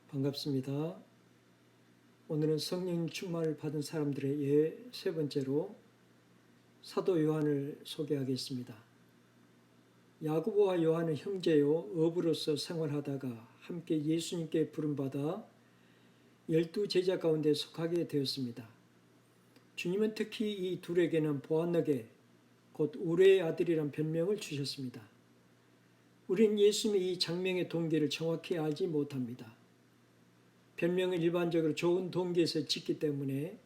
반갑습니다. 오늘은 성령 충만을 받은 사람들의 예 세 번째로 사도 요한을 소개하겠습니다. 야고보와 요한은 형제요 어부로서 생활하다가 함께 예수님께 부름받아 12제자 가운데 속하게 되었습니다. 주님은 특히 이 둘에게는 보아너게 곧 우레의 아들이란 별명을 주셨습니다. 우린 예수님의 이 장명의 동기를 정확히 알지 못합니다. 별명은 일반적으로 좋은 동기에서 짓기 때문에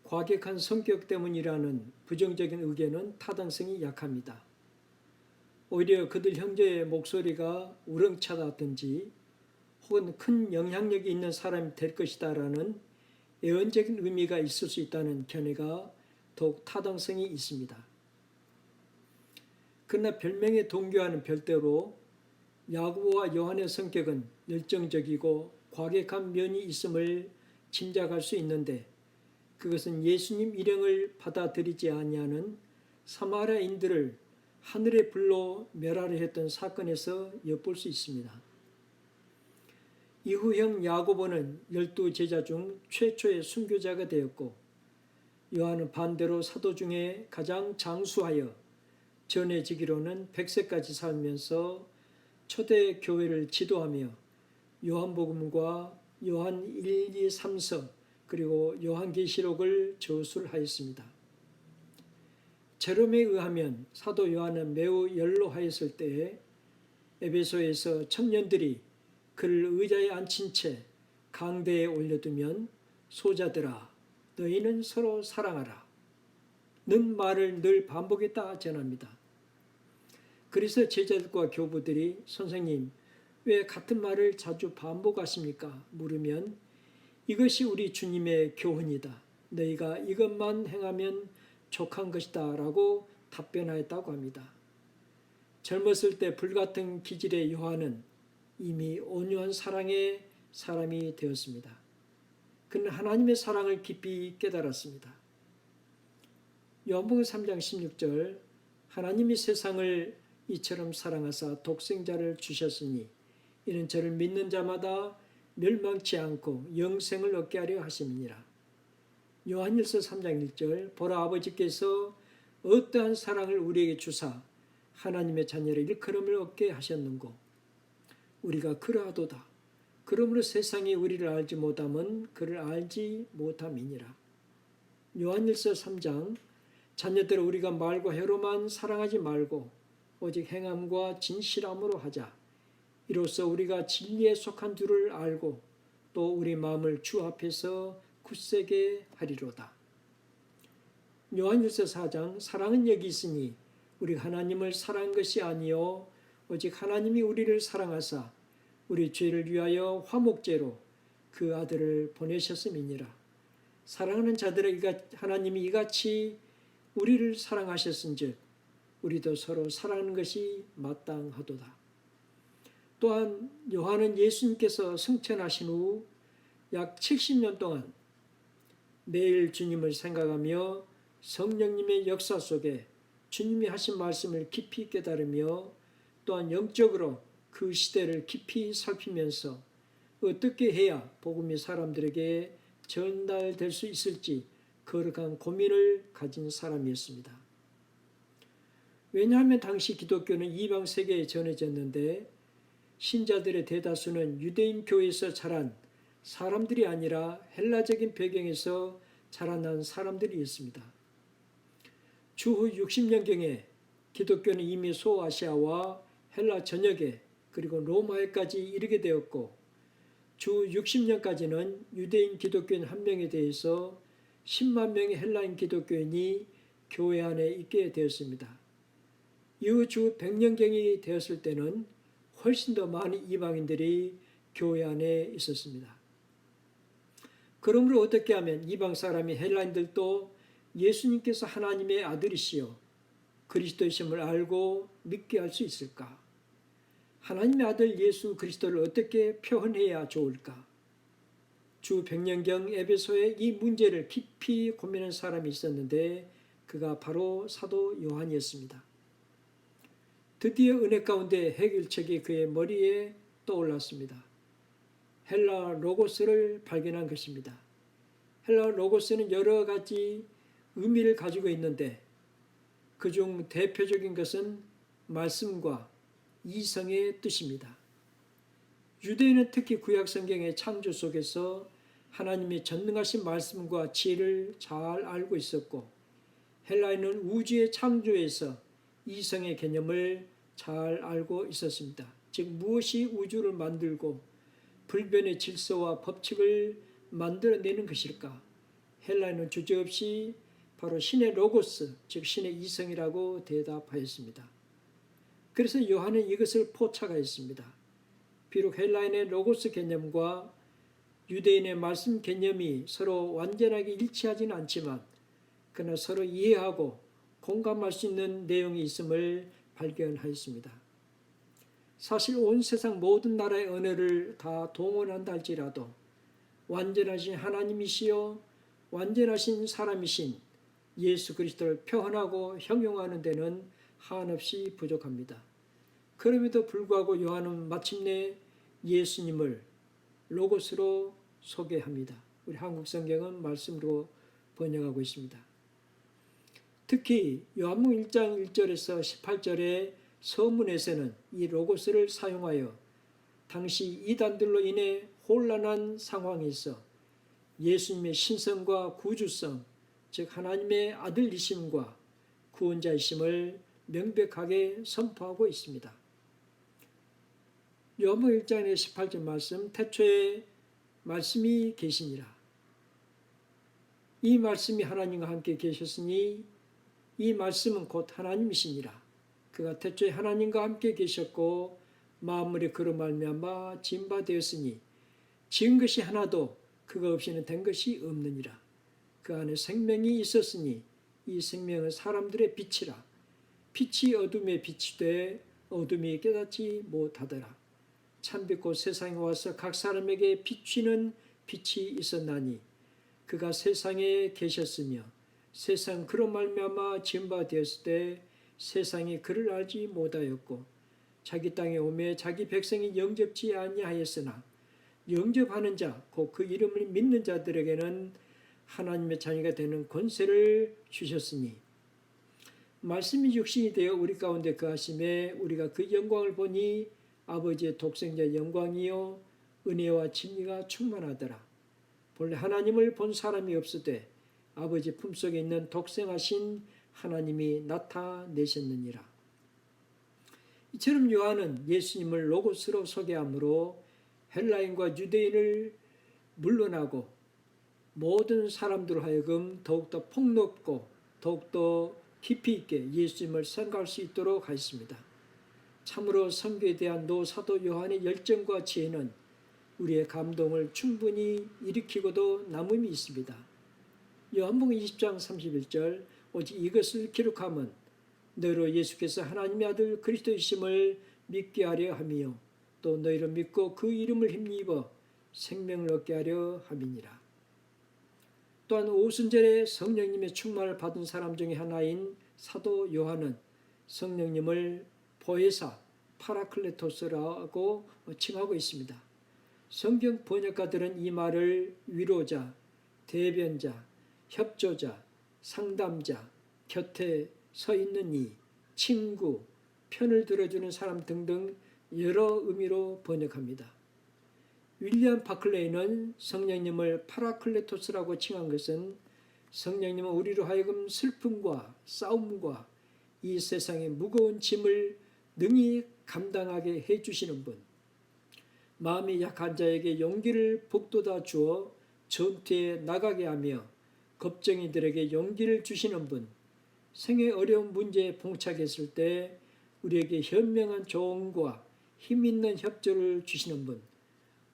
과격한 성격 때문이라는 부정적인 의견은 타당성이 약합니다. 오히려 그들 형제의 목소리가 우렁차다든지 혹은 큰 영향력이 있는 사람이 될 것이다라는 예언적인 의미가 있을 수 있다는 견해가 더욱 타당성이 있습니다. 그러나 별명의 동기와는 별도로 야고보와 요한의 성격은 열정적이고 과격한 면이 있음을 짐작할 수 있는데 그것은 예수님 일행을 받아들이지 아니하는 사마리아인들을 하늘의 불로 멸하려 했던 사건에서 엿볼 수 있습니다. 이후 형 야고보는 12제자 중 최초의 순교자가 되었고 요한은 반대로 사도 중에 가장 장수하여 전해지기로는 100세까지 살면서 초대 교회를 지도하며 요한복음과 요한 1, 2, 3서 그리고 요한계시록을 저술하였습니다. 제롬에 의하면 사도 요한은 매우 연로하였을 때에 에베소에서 청년들이 그를 의자에 앉힌 채 강대에 올려두면 소자들아 너희는 서로 사랑하라 는 말을 늘 반복했다 전합니다. 그래서 제자들과 교부들이 선생님 왜 같은 말을 자주 반복하십니까? 물으면 이것이 우리 주님의 교훈이다. 너희가 이것만 행하면 족한 것이다 라고 답변하였다고 합니다. 젊었을 때 불같은 기질의 요한은 이미 온유한 사랑의 사람이 되었습니다. 그는 하나님의 사랑을 깊이 깨달았습니다. 요한복음 3장 16절 하나님이 세상을 이처럼 사랑하사 독생자를 주셨으니 이는 저를 믿는 자마다 멸망치 않고 영생을 얻게 하려 하심이니라. 요한일서 3장 1절 보라 아버지께서 어떠한 사랑을 우리에게 주사 하나님의 자녀를 일컬음을 얻게 하셨는고 우리가 그러하도다. 그러므로 세상이 우리를 알지 못함은 그를 알지 못함이니라. 요한일서 3장 자녀들을 우리가 말과 혀로만 사랑하지 말고 오직 행함과 진실함으로 하자. 이로써 우리가 진리에 속한 줄을 알고 또 우리 마음을 주 앞에서 굳세게 하리로다. 요한일서 4장 사랑은 여기 있으니 우리 하나님을 사랑한 것이 아니요 오직 하나님이 우리를 사랑하사 우리 죄를 위하여 화목제로 그 아들을 보내셨음이니라. 사랑하는 자들에게 하나님이 이같이 우리를 사랑하셨은즉 우리도 서로 사랑하는 것이 마땅하도다. 또한 요한은 예수님께서 승천하신 후 약 70년 동안 매일 주님을 생각하며 성령님의 역사 속에 주님이 하신 말씀을 깊이 깨달으며 또한 영적으로 그 시대를 깊이 살피면서 어떻게 해야 복음이 사람들에게 전달될 수 있을지 거룩한 고민을 가진 사람이었습니다. 왜냐하면 당시 기독교는 이방 세계에 전해졌는데 신자들의 대다수는 유대인 교회에서 자란 사람들이 아니라 헬라적인 배경에서 자라난 사람들이었습니다. 주후 60년경에 기독교는 이미 소아시아와 헬라 전역에 그리고 로마에까지 이르게 되었고 주 60년까지는 유대인 기독교인 한 명에 대해서 10만 명의 헬라인 기독교인이 교회 안에 있게 되었습니다. 이후 주 100년경이 되었을 때는 훨씬 더 많은 이방인들이 교회 안에 있었습니다. 그러므로 어떻게 하면 이방 사람이 헬라인들도 예수님께서 하나님의 아들이시요 그리스도이심을 알고 믿게 할 수 있을까? 하나님의 아들 예수 그리스도를 어떻게 표현해야 좋을까? 주 100년경 에베소에 이 문제를 깊이 고민한 사람이 있었는데 그가 바로 사도 요한이었습니다. 드디어 은혜 가운데 해결책이 그의 머리에 떠올랐습니다. 헬라 로고스를 발견한 것입니다. 헬라 로고스는 여러 가지 의미를 가지고 있는데 그중 대표적인 것은 말씀과 이성의 뜻입니다. 유대인은 특히 구약 성경의 창조 속에서 하나님의 전능하신 말씀과 지혜를 잘 알고 있었고 헬라인은 우주의 창조에서 이성의 개념을 잘 알고 있었습니다. 즉 무엇이 우주를 만들고 불변의 질서와 법칙을 만들어내는 것일까? 헬라인은 주저없이 바로 신의 로고스, 즉 신의 이성이라고 대답하였습니다. 그래서 요한은 이것을 포착하였습니다. 비록 헬라인의 로고스 개념과 유대인의 말씀 개념이 서로 완전하게 일치하지는 않지만 그러나 서로 이해하고 공감할 수 있는 내용이 있음을 발견하였습니다. 사실 온 세상 모든 나라의 언어를 다 동원한다 할지라도 완전하신 하나님이시여 완전하신 사람이신 예수 그리스도를 표현하고 형용하는 데는 한없이 부족합니다. 그럼에도 불구하고 요한은 마침내 예수님을 로고스로 소개합니다. 우리 한국 성경은 말씀으로 번역하고 있습니다. 특히 요한복음 1장 1절에서 18절의 서문에서는 이 로고스를 사용하여 당시 이단들로 인해 혼란한 상황에서 예수님의 신성과 구주성, 즉 하나님의 아들이심과 구원자이심을 명백하게 선포하고 있습니다. 요한복음 1장의 18절 말씀, 태초에 말씀이 계시니라. 이 말씀이 하나님과 함께 계셨으니 이 말씀은 곧 하나님이시니라. 그가 태초에 하나님과 함께 계셨고 만물이 그로 말미암아 지은 바 되었으니 지은 것이 하나도 그가 없이는 된 것이 없느니라. 그 안에 생명이 있었으니 이 생명은 사람들의 빛이라. 빛이 어둠에 빛이 돼 어둠이 깨닫지 못하더라. 참빛 곧 세상에 와서 각 사람에게 비추는 빛이 있었나니 그가 세상에 계셨으며 세상 그로 말미암아 지은 바 되었을 때 세상이 그를 알지 못하였고 자기 땅에 오매 자기 백성이 영접지 아니하였으나 영접하는 자 곧 그 이름을 믿는 자들에게는 하나님의 자녀가 되는 권세를 주셨으니 말씀이 육신이 되어 우리 가운데 거하심에 우리가 그 영광을 보니 아버지의 독생자 영광이요 은혜와 진리가 충만하더라. 본래 하나님을 본 사람이 없으되 아버지 품속에 있는 독생하신 하나님이 나타내셨느니라. 이처럼 요한은 예수님을 로고스로 소개하므로 헬라인과 유대인을 물러나고 모든 사람들로 하여금 더욱더 폭넓고 더욱더 깊이 있게 예수님을 생각할 수 있도록 하였습니다. 참으로 선교에 대한 노사도 요한의 열정과 지혜는 우리의 감동을 충분히 일으키고도 남음이 있습니다. 요한복음 20장 31절 오직 이것을 기록함은 너희로 예수께서 하나님의 아들 그리스도이심을 믿게 하려 함이요 또 너희로 믿고 그 이름을 힘입어 생명을 얻게 하려 함이니라. 또한 오순절에 성령님의 충만을 받은 사람 중에 하나인 사도 요한은 성령님을 보혜사 파라클레토스라고 칭하고 있습니다. 성경 번역가들은 이 말을 위로자, 대변자, 협조자, 상담자, 곁에 서 있는 이, 친구, 편을 들어주는 사람 등등 여러 의미로 번역합니다. 윌리엄 바클레이는 성령님을 파라클레토스라고 칭한 것은 성령님은 우리로 하여금 슬픔과 싸움과 이 세상의 무거운 짐을 능히 감당하게 해주시는 분, 마음이 약한 자에게 용기를 북돋아 주어 전투에 나가게 하며 겁쟁이들에게 용기를 주시는 분, 생의 어려운 문제에 봉착했을 때 우리에게 현명한 조언과 힘있는 협조를 주시는 분,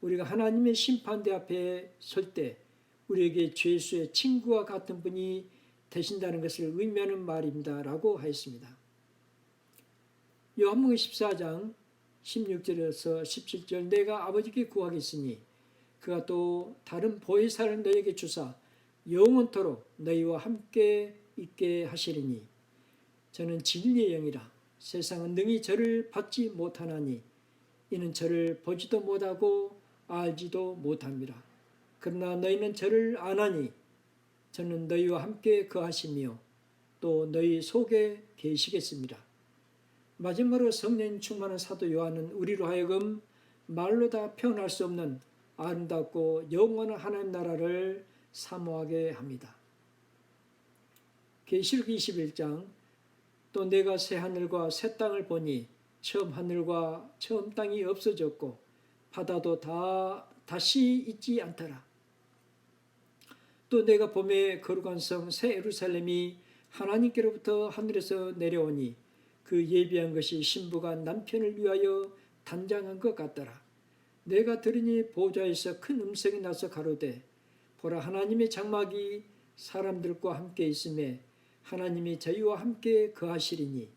우리가 하나님의 심판대 앞에 설 때 우리에게 죄수의 친구와 같은 분이 되신다는 것을 의미하는 말입니다. 라고 하였습니다. 요한복음 14장 16절에서 17절 내가 아버지께 구하겠으니 그가 또 다른 보혜사를 너희에게 주사 영원토록 너희와 함께 있게 하시리니 저는 진리의 영이라 세상은 능히 저를 받지 못하나니 이는 저를 보지도 못하고 알지도 못함이라. 그러나 너희는 저를 아나니 저는 너희와 함께 거하시며 또 너희 속에 계시겠습니다. 마지막으로 성령 충만한 사도 요한은 우리로 하여금 말로 다 표현할 수 없는 아름답고 영원한 하나님 나라를 사모하게 합니다. 계시록 21장 또 내가 새 하늘과 새 땅을 보니 처음 하늘과 처음 땅이 없어졌고 바다도 다시 있지 않더라. 또 내가 봄에 거룩한 성 새 예루살렘이 하나님께로부터 하늘에서 내려오니 그 예비한 것이 신부가 남편을 위하여 단장한 것 같더라. 내가 들으니 보좌에서 큰 음성이 나서 가로되 보라 하나님의 장막이 사람들과 함께 있음에 하나님이 저희와 함께 거하시리니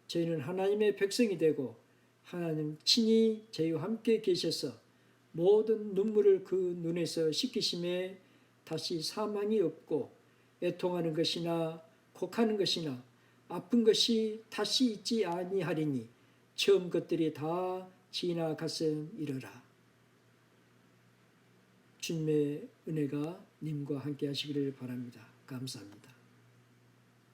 저희는 하나님의 백성이 되고 하나님 친히 저희와 함께 계셔서 모든 눈물을 그 눈에서 씻기심에 다시 사망이 없고 애통하는 것이나 곡하는 것이나 아픈 것이 다시 있지 아니하리니 처음 것들이 다 지나갔음이러라. 주님의 은혜가 님과 함께 하시기를 바랍니다. 감사합니다.